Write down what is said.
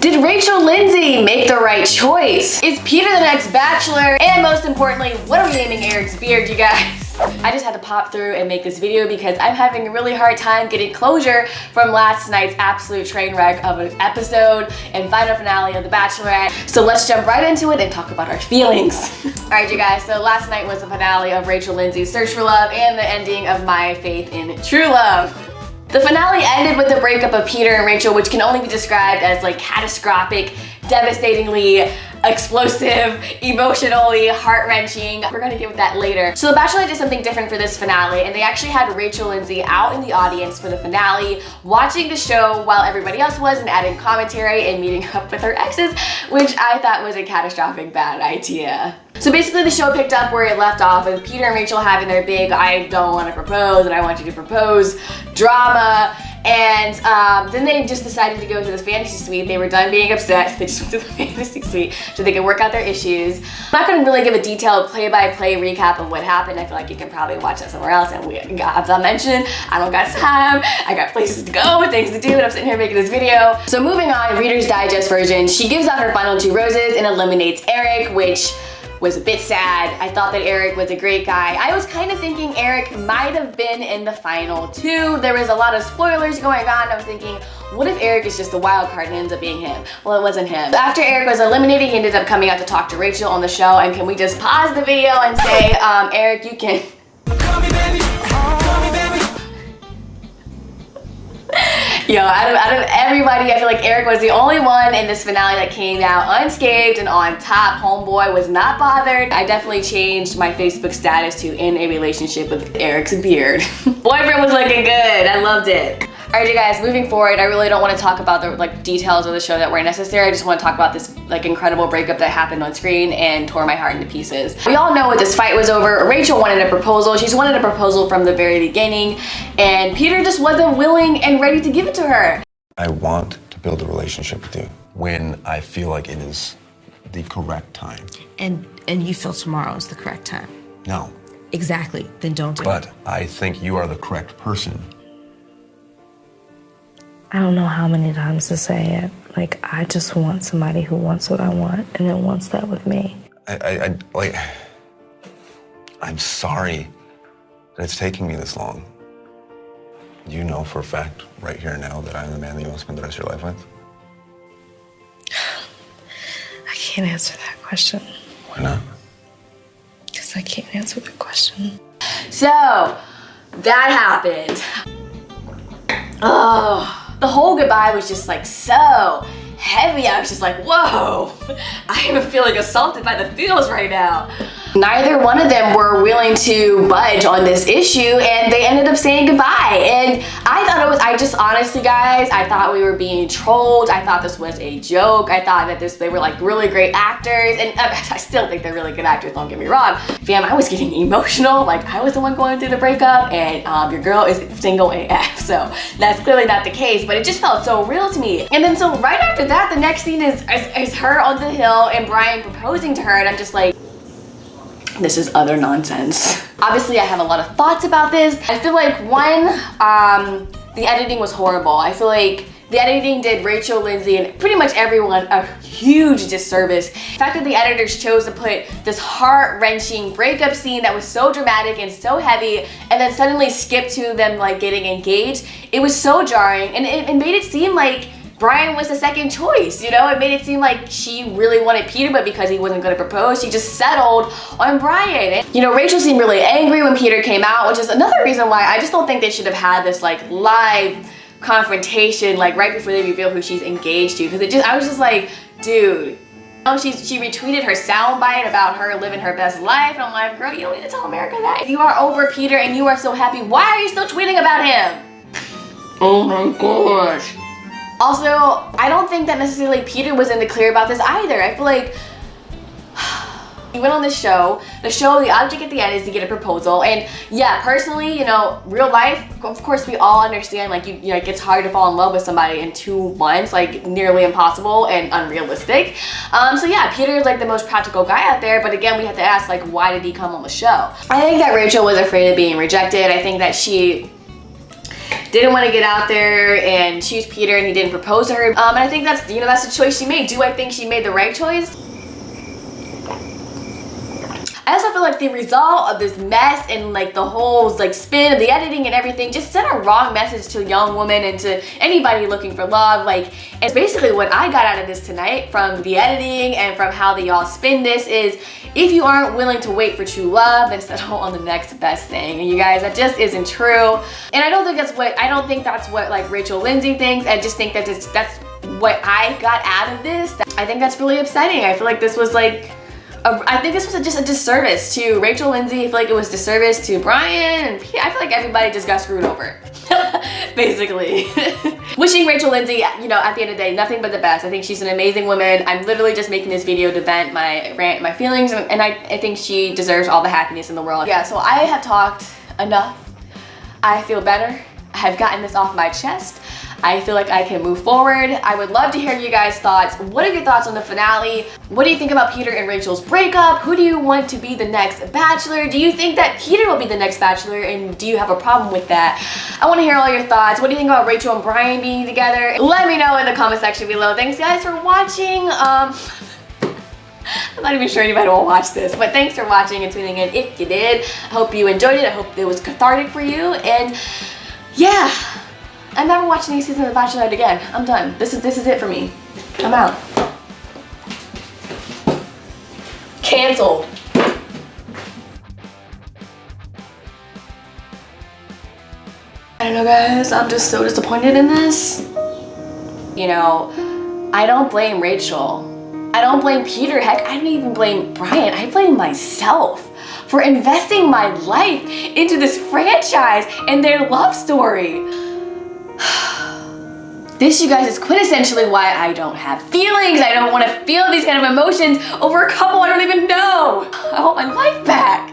Did Rachel Lindsay make the right choice? Is Peter the next Bachelor? And most importantly, what are we naming Eric's beard, you guys? I just had to pop through and make this video because I'm having a really hard time getting closure from last night's absolute train wreck of an episode and final finale of The Bachelorette. So let's jump right into it and talk about our feelings. Alright, you guys, so last night was the finale of Rachel Lindsay's Search for Love and the ending of My Faith in True Love. The finale ended with the breakup of Peter and Rachel, which can only be described as like catastrophic, devastatingly explosive, emotionally heart-wrenching. We're gonna get with that later. So The Bachelorette did something different for this finale, and they actually had Rachel Lindsay out in the audience for the finale, watching the show while everybody else was and adding commentary and meeting up with her exes, which I thought was a catastrophic bad idea. So basically the show picked up where it left off with Peter and Rachel having their big I don't want to propose and I want you to propose drama, and then they just decided to go to the fantasy suite. They were done being upset. They just went to the fantasy suite so they could work out their issues. I'm not going to really give a detailed play-by-play recap of what happened. I feel like you can probably watch that somewhere else, and as I mentioned, I don't got time. I got places to go and things to do, and I'm sitting here making this video. So moving on, Reader's Digest version, she gives out her final 2 roses and eliminates Eric, which was a bit sad. I thought that Eric was a great guy. I was kind of thinking Eric might have been in the final 2. There was a lot of spoilers going on. I was thinking, what if Eric is just a wild card and ends up being him? Well, it wasn't him. After Eric was eliminated, he ended up coming out to talk to Rachel on the show, and can we just pause the video and say, Eric, you can... Call me baby. Call me baby. Yo, out of everybody, I feel like Eric was the only one in this finale that came out unscathed and on top. Homeboy was not bothered. I definitely changed my Facebook status to in a relationship with Eric's beard. Boyfriend was looking good. I loved it. Alright, you guys, moving forward, I really don't want to talk about the details of the show that were necessary. I just want to talk about this incredible breakup that happened on screen and tore my heart into pieces. We all know this fight was over. Rachel wanted a proposal. She's wanted a proposal from the very beginning, and Peter just wasn't willing and ready to give it to her. I want to build a relationship with you when I feel like it is the correct time. And you feel tomorrow is the correct time? No. Exactly. Then don't do it. But I think you are the correct person. I don't know how many times to say it. Like, I just want somebody who wants what I want and then wants that with me. I'm sorry that it's taking me this long. You know for a fact right here and now that I'm the man that you want to spend the rest of your life with? I can't answer that question. Why not? Because I can't answer the question. So, that happened. Oh. The whole goodbye was just like so heavy. I was just like, whoa, I am feeling assaulted by the feels right now. Neither one of them were willing to budge on this issue, and they ended up saying goodbye. And I thought it was, honestly guys, I thought we were being trolled. I thought this was a joke. I thought that they were like really great actors, and I still think they're really good actors, don't get me wrong. Fam, I was getting emotional. Like, I was the one going through the breakup, and your girl is single AF, so that's clearly not the case, but it just felt so real to me. And then so right after that, the next scene is her on the hill and Bryan proposing to her, and I'm just like, this is utter nonsense. Obviously, I have a lot of thoughts about this. I feel like one, the editing was horrible. I feel like the editing did Rachel, Lindsay, and pretty much everyone a huge disservice. The fact that the editors chose to put this heart-wrenching breakup scene that was so dramatic and so heavy, and then suddenly skip to them like getting engaged, it was so jarring, and it made it seem like Bryan was the second choice, you know? It made it seem like she really wanted Peter, but because he wasn't gonna propose, she just settled on Bryan. And, you know, Rachel seemed really angry when Peter came out, which is another reason why I just don't think they should have had this like live confrontation like right before they reveal who she's engaged to, because I was just like, dude. She retweeted her soundbite about her living her best life, and I'm like, girl, you don't need to tell America that. If you are over Peter and you are so happy, why are you still tweeting about him? Oh my gosh. Also, I don't think that necessarily Peter was in the clear about this either. I feel like he went on this show. The object at the end is to get a proposal. And yeah, personally, you know, real life, of course, we all understand, like, you know, it gets hard to fall in love with somebody in 2 months, like nearly impossible and unrealistic. So yeah, Peter is like the most practical guy out there. But again, we have to ask, like, why did he come on the show? I think that Rachel was afraid of being rejected. I think that she didn't want to get out there and choose Peter, and he didn't propose to her. And I think that's, you know, that's the choice she made. Do I think she made the right choice? I also feel like the result of this mess and like the whole like spin of the editing and everything just sent a wrong message to young women and to anybody looking for love. Like, and basically what I got out of this tonight from the editing and from how they all spin this is, if you aren't willing to wait for true love, then settle on the next best thing. And you guys, that just isn't true. And I don't think that's what like Rachel Lindsay thinks. I just think that that's what I got out of this. I think that's really upsetting. I feel like this was like, I think this was just a disservice to Rachel Lindsay. I feel like it was disservice to Bryan, and I feel like everybody just got screwed over, basically. Wishing Rachel Lindsay, you know, at the end of the day, nothing but the best. I think she's an amazing woman. I'm literally just making this video to vent my feelings, and I think she deserves all the happiness in the world. Yeah, so I have talked enough. I feel better. I have gotten this off my chest. I feel like I can move forward. I would love to hear you guys' thoughts. What are your thoughts on the finale? What do you think about Peter and Rachel's breakup? Who do you want to be the next Bachelor? Do you think that Peter will be the next Bachelor, and do you have a problem with that? I want to hear all your thoughts. What do you think about Rachel and Bryan being together? Let me know in the comment section below. Thanks guys for watching. I'm not even sure anybody will watch this, but thanks for watching and tuning in if you did. I hope you enjoyed it. I hope it was cathartic for you, and yeah. I'm never watching any season of The Bachelorette again. I'm done. This is it for me. I'm out. Cancelled. I don't know guys, I'm just so disappointed in this. You know, I don't blame Rachel. I don't blame Peter. Heck, I don't even blame Bryan. I blame myself for investing my life into this franchise and their love story. This, you guys, is quintessentially why I don't have feelings. I don't want to feel these kind of emotions over a couple I don't even know. I want my life back.